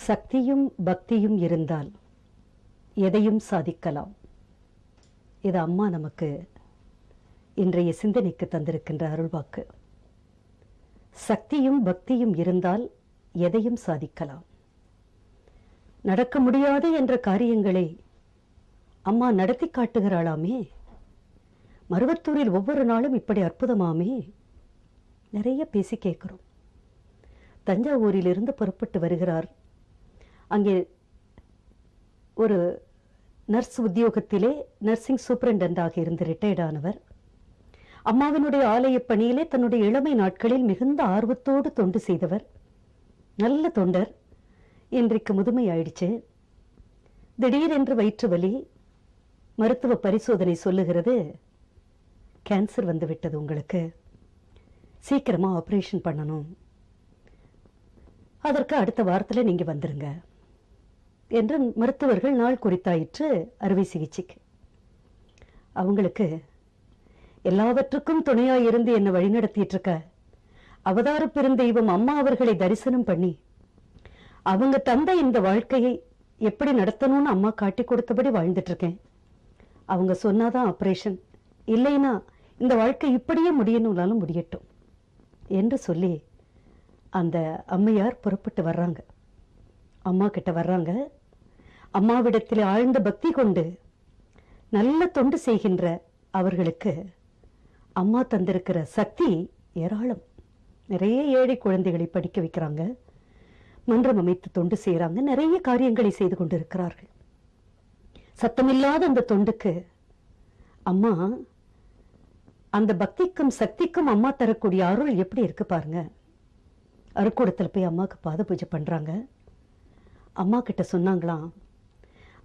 சக்தியும் பக்தியும் இருந்தால் எதையும் சாதிக்கலாம். இது அம்மா நமக்கு இன்றைய சிந்தனைக்கு தந்திருக்கின்ற அருள்வாக்கு. சக்தியும் பக்தியும் இருந்தால் எதையும் சாதிக்கலாம். நடக்க முடியாது என்ற காரியங்களை அம்மா நடத்தி காட்டுகிறாளாமே. மருவத்தூரில் ஒவ்வொரு நாளும் இப்படி அற்புதமாமே. நிறைய பேசி கேட்கிறோம். தஞ்சாவூரிலிருந்து புறப்பட்டு வருகிறார். அங்கே ஒரு நர்ஸ் உத்தியோகத்திலே நர்சிங் சூப்பரண்டன்டாக இருந்து ரிட்டையர்ட் ஆனவர். அம்மாவினுடைய ஆலய பணியிலே தன்னுடைய இளமை நாட்களில் மிகுந்த ஆர்வத்தோடு தொண்டு செய்தவர். நல்ல தொண்டர். இன்றைக்கு முதுமை ஆயிடுச்சு. திடீரென்று வயிற்று வலி. மருத்துவ பரிசோதனை சொல்லுகிறது, கேன்சர் வந்து விட்டது, உங்களுக்கு சீக்கிரமா ஆபரேஷன் பண்ணணும், அதற்கு அடுத்த வாரத்தில் நீங்க வந்துருங்க என்று மருத்துவர்கள் நாள் குறித்தாயிற்று அறுவை சிகிச்சைக்கு. அவங்களுக்கு எல்லாவற்றுக்கும் துணையாய் இருந்து என்னை வழிநடத்திட்டு இருக்க அவதார பெருந்தெய்வம் அம்மா அவர்களை தரிசனம் பண்ணி அவங்க தந்த இந்த வாழ்க்கையை எப்படி நடத்தணும்னு அம்மா காட்டி கொடுத்தபடி வாழ்ந்துட்டு இருக்கேன். அவங்க சொன்னாதான் ஆபரேஷன், இல்லைன்னா இந்த வாழ்க்கை இப்படியே முடியணும்னாலும் முடியட்டும் என்று சொல்லி அந்த அம்மையார் புறப்பட்டு வர்றாங்க. அம்மா கிட்ட வர்றாங்க. அம்மாவிடத்தில் ஆழ்ந்த பக்தி கொண்டு நல்ல தொண்டு செய்கின்ற அவர்களுக்கு அம்மா தந்திருக்கிற சக்தி ஏராளம். நிறைய ஏழை குழந்தைகளை படிக்க வைக்கிறாங்க, மன்றம் அமைத்து தொண்டு செய்யறாங்க, நிறைய காரியங்களை செய்து கொண்டிருக்கிறார்கள். சத்தமில்லாத அந்த தொண்டுக்கு அம்மா, அந்த பக்திக்கும் சக்திக்கும் அம்மா தரக்கூடிய அருள் எப்படி இருக்கு பாருங்க. அருக்கூடத்தில் போய் அம்மாவுக்கு பாத பூஜை பண்றாங்க. அம்மா கிட்ட சொன்னாங்களாம்,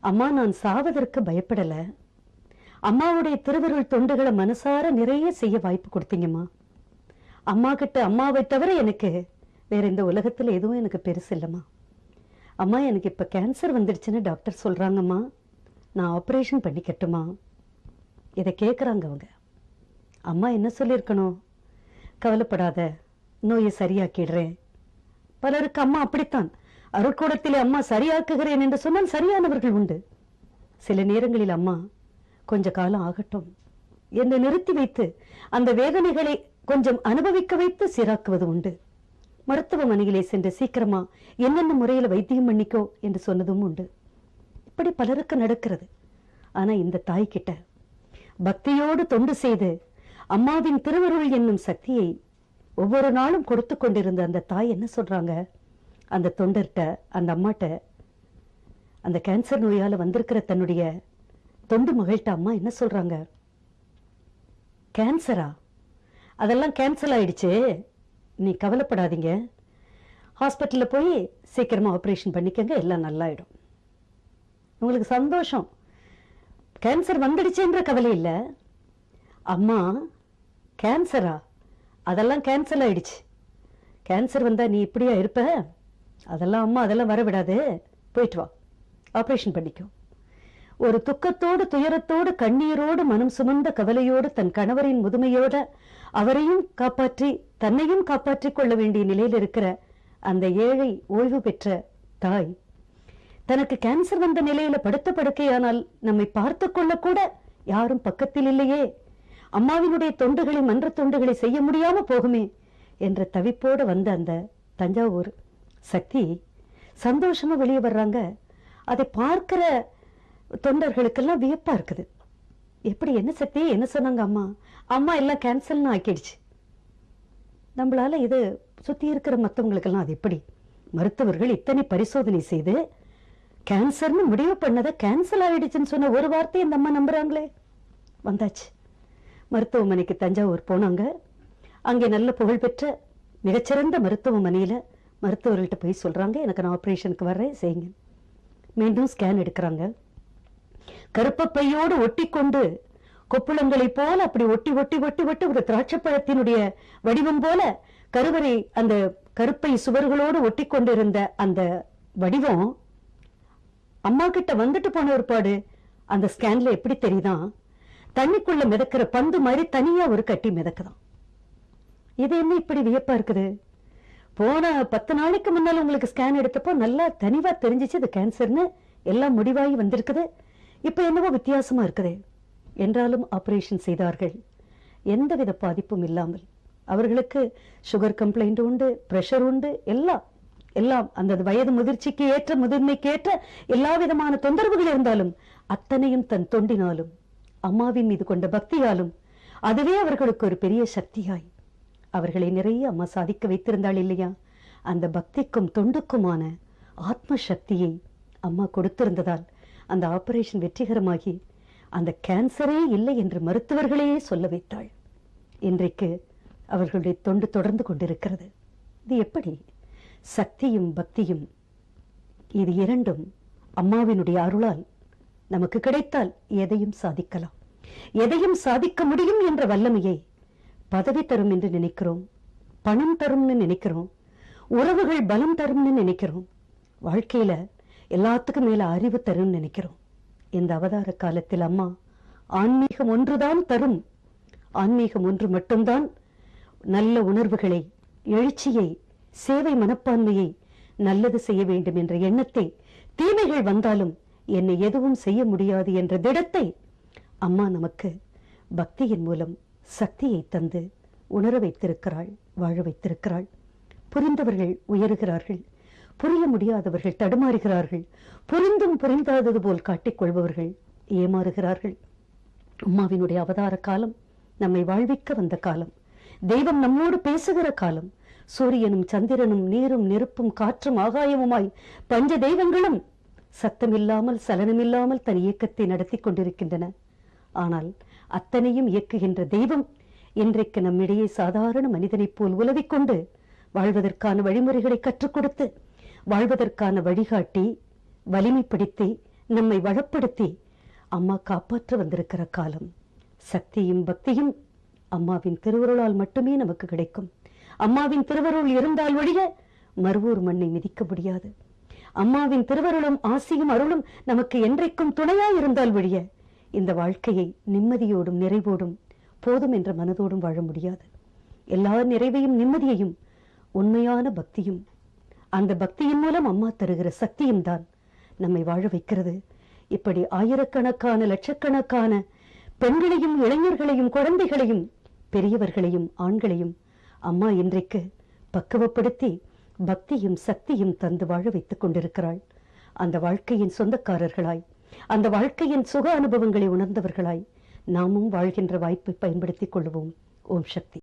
அம்மா நான் சாவதற்கு பயப்படல, அம்மாவுடைய திருவருள் தொண்டுகளை மனசார நிறைய செய்ய வாய்ப்பு கொடுத்தீங்கம்மா. அம்மா கிட்ட அம்மாவை தவிர எனக்கு வேற இந்த உலகத்துல எதுவும் எனக்கு பெருசு இல்லைம்மா. அம்மா எனக்கு இப்ப கேன்சர் வந்துடுச்சுன்னு டாக்டர் சொல்றாங்கம்மா, நான் ஆபரேஷன் பண்ணிக்கட்டுமா? இதை கேட்குறாங்க அவங்க. அம்மா என்ன சொல்லியிருக்கணும்? கவலைப்படாத, நோயை சரியாக்கிடுறேன். பலருக்கு அம்மா அப்படித்தான், அருட்கூடத்திலே அம்மா சரியாக்குகிறேன் என்று சொன்னால் சரியானவர்கள் உண்டு. சில நேரங்களில் அம்மா கொஞ்ச காலம் ஆகட்டும் என்று நிறுத்தி வைத்து அந்த வேதனைகளை கொஞ்சம் அனுபவிக்க வைத்து சீராக்குவது உண்டு. மருத்துவமனையிலே சென்று சீக்கிரமா என்னென்ன முறையில வைத்தியம் பண்ணிக்கோ என்று சொன்னதும் உண்டு. இப்படி பலருக்கு நடக்கிறது. ஆனா இந்த தாய் கிட்ட பக்தியோடு தொண்டு செய்து அம்மாவின் திருவருள் என்னும் சக்தியை ஒவ்வொரு நாளும் கொடுத்து கொண்டிருந்த அந்த தாய் என்ன சொல்றாங்க? அந்த தொண்டர்கிட்ட, அந்த அம்மாட்ட, அந்த கேன்சர் நோயால வந்திருக்கிற தன்னுடைய தொண்டு மகள்கிட்ட அம்மா என்ன சொல்றாங்க? கேன்சரா? அதெல்லாம் கேன்சல் ஆயிடுச்சு, நீ கவலைப்படாதீங்க, ஹாஸ்பிட்டல்ல போய் சீக்கிரமா ஆபரேஷன் பண்ணிக்கங்க, எல்லாம் நல்லாயிடும். உங்களுக்கு சந்தோஷம், கேன்சர் வந்துடுச்சுன்ற கவலை இல்லை. அம்மா, கேன்சரா? அதெல்லாம் கேன்சல் ஆயிடுச்சு. கேன்சர் வந்தா நீ இப்படியா இருப்ப? அதெல்லாம் அம்மா அதெல்லாம் வரவிடாது, போயிட்டு வா, ஆபரேஷன் பண்ணிக்கோ. ஒரு துக்கத்தோடு துயரத்தோடு கண்ணீரோடு மனம் சுமந்த கவலையோடு தன் கணவரின் முதுமையோட அவரையும் காப்பாற்றி தன்னையும் காப்பாற்றிக் கொள்ள வேண்டிய நிலையில் இருக்கிற அந்த ஏழை ஓய்வு பெற்ற தாய் தனக்கு கேன்சர் வந்த நிலையில படுத்த படுக்கையானால் நம்மை பார்த்து கொள்ள கூட யாரும் பக்கத்தில் இல்லையே, அம்மாவினுடைய தொண்டுகளை மன்ற தொண்டுகளை செய்ய முடியாம போகுமே என்ற தவிப்போடு வந்த அந்த தஞ்சாவூர் சக்தி சந்தோஷமா வெளியே வர்றாங்க. அதை பார்க்கிற தொண்டர்களுக்கெல்லாம் வியப்பா இருக்குது. எப்படி, என்ன சக்தி, என்ன சொன்னாங்க அம்மா? அம்மா எல்லாம் கேன்சல்னு ஆக்கிடுச்சு. நம்மளால இது சுத்தி இருக்கிற மற்றவங்களுக்கெல்லாம் அது எப்படி? மருத்துவர்கள் இத்தனை பரிசோதனை செய்து கேன்சர்னு முடிவு பண்ணதை கேன்சல் ஆயிடுச்சுன்னு சொன்ன ஒரு வார்த்தையை இந்த அம்மா நம்புறாங்களே. வந்தாச்சு மருத்துவமனைக்கு, தஞ்சாவூர் போனாங்க. அங்கே நல்ல புகழ்பெற்ற மிகச்சிறந்த மருத்துவமனையில மருத்துவர்கள்ட்ட போய் சொல்றாங்க, எனக்கு நான் ஆபரேஷனுக்கு வர்றேன், செய்யுங்க. மீண்டும் ஸ்கேன் எடுக்கிறாங்க. கருப்ப பையோடு ஒட்டி கொண்டு கொப்புளங்களை போல அப்படி ஒட்டி ஒட்டி ஒட்டி ஒட்டி ஒரு திராட்சப்பழத்தினுடைய வடிவம் போல கருவறை அந்த கருப்பை சுவர்களோடு ஒட்டி கொண்டிருந்த அந்த வடிவம் அம்மா கிட்ட வந்துட்டு போன ஒருபாடு அந்த ஸ்கேன்ல எப்படி தெரியுதான்? தண்ணிக்குள்ள மிதக்கிற பந்து மாதிரி தனியா ஒரு கட்டி மிதக்குதான். இது என்ன இப்படி வியப்பா இருக்குது? போன 10 நாளைக்கு முன்னால உங்களுக்கு ஸ்கேன் எடுத்தப்போ நல்லா தெளிவா தெரிஞ்சிச்சு இது கேன்சர்னு, எல்லாம் முடிவாகி வந்திருக்குது. இப்ப என்னவோ வித்தியாசமா இருக்குது என்றாலும் ஆபரேஷன் செய்தார்கள். எந்தவித பாதிப்பும் இல்லாமல். அவர்களுக்கு சுகர் கம்ப்ளைண்ட் உண்டு, பிரஷர் உண்டு, எல்லாம் அந்த வயது முதிர்ச்சிக்கு ஏற்ற, முதிர்மைக்கு ஏற்ற எல்லா விதமான தொந்தரவுகள் இருந்தாலும் அத்தனையும் தன் தொண்டினாலும் அம்மாவின் மீது கொண்ட பக்தியாலும் அதுவே அவர்களுக்கு ஒரு பெரிய சக்தியாய் அவர்களை நிறைய அம்மா சாதிக்க வைத்திருந்தாள் இல்லையா? அந்த பக்திக்கும் தொண்டுக்குமான ஆத்ம சக்தியை அம்மா கொடுத்திருந்ததால் அந்த ஆபரேஷன் வெற்றிகரமாகி அந்த கேன்சரே இல்லை என்று மருத்துவர்களே சொல்ல வைத்தாள். இன்றைக்கு அவர்களுடைய தொண்டு தொடர்ந்து கொண்டிருக்கிறது. இது எப்படி? சக்தியும் பக்தியும் இது இரண்டும் அம்மாவினுடைய அருளால் நமக்கு கிடைத்தால் எதையும் சாதிக்கலாம். எதையும் சாதிக்க முடியும் என்ற வல்லமையை பதவி தரும் என்று நினைக்கிறோம், பணம் தரும்னு நினைக்கிறோம், உறவுகள் பலம் தரும்னு நினைக்கிறோம், வாழ்க்கையில எல்லாத்துக்கும் மேல அறிவு தரும் நினைக்கிறோம். இந்த அவதார காலத்தில் அம்மா ஆன்மீகம் ஒன்றுதான் தரும். ஆன்மீகம் ஒன்று மட்டும்தான் நல்ல உணர்வுகளை, எழுச்சியை, சேவை மனப்பான்மையை, நல்லது செய்ய வேண்டும் என்ற எண்ணத்தை, தீமைகள் வந்தாலும் என்னை எதுவும் செய்ய முடியாது என்ற திடத்தை அம்மா நமக்கு பக்தியின் மூலம் சக்தியை தந்து உணர வைத்திருக்கிறாள், வாழ வைத்திருக்கிறாள். புரிந்தவர்கள் உயருகிறார்கள், புரிய முடியாதவர்கள் தடுமாறுகிறார்கள், புரிந்தும் புரிந்தாதது போல் காட்டிக்கொள்பவர்கள் ஏமாறுகிறார்கள். அம்மாவினுடைய அவதார காலம் நம்மை வாழ்விக்க வந்த காலம், தெய்வம் நம்மோடு பேசுகிற காலம். சூரியனும் சந்திரனும் நீரும் நெருப்பும் காற்றும் ஆகாயமுமாய் பஞ்ச தெய்வங்களும் சத்தமில்லாமல் சலனமில்லாமல் தன் இயக்கத்தை நடத்தி கொண்டிருக்கின்றன. ஆனால் அத்தனையும் இயக்குகின்ற தெய்வம் இன்றைக்கு நம்மிடையே சாதாரண மனிதனைப் போல் உலவிக்கொண்டு வாழ்வதற்கான வழிமுறைகளை கற்றுக் கொடுத்து, வாழ்வதற்கான வழிகாட்டி, வலிமைப்படுத்தி, நம்மை வளப்படுத்தி அம்மா காப்பாற்ற வந்திருக்கிற காலம். சக்தியும் பக்தியும் அம்மாவின் திருவருளால் மட்டுமே நமக்கு கிடைக்கும். அம்மாவின் திருவருள் இருந்தால் ஒழிய மறுவூர் மண்ணை மிதிக்க முடியாது. அம்மாவின் திருவருளும் ஆசியும் அருளும் நமக்கு என்றைக்கும் துணையாய் இருந்தால் ஒழிய இந்த வாழ்க்கையை நிம்மதியோடும் நிறைவோடும் போதும் என்ற மனதோடும் வாழ முடியாது. எல்லா நிறைவையும் நிம்மதியையும் உண்மையான பக்தியும், அந்த பக்தியின் மூலம் அம்மா தருகிற சக்தியும் தான் நம்மை வாழ வைக்கிறது. இப்படி ஆயிரக்கணக்கான லட்சக்கணக்கான பெண்களையும் இளைஞர்களையும் குழந்தைகளையும் பெரியவர்களையும் ஆண்களையும் அம்மா இன்றைக்கு பக்குவப்படுத்தி பக்தியும் சக்தியும் தந்து வாழ வைத்துக் கொண்டிருக்கிறாள். அந்த வாழ்க்கையின் சொந்தக்காரர்களாய், அந்த வாழ்க்கையின் சுக அனுபவங்களை உணர்ந்தவர்களாய் நாமும் வாழ்கின்ற வாய்ப்பை பயன்படுத்திக் கொள்வோம். ஓம் சக்தி.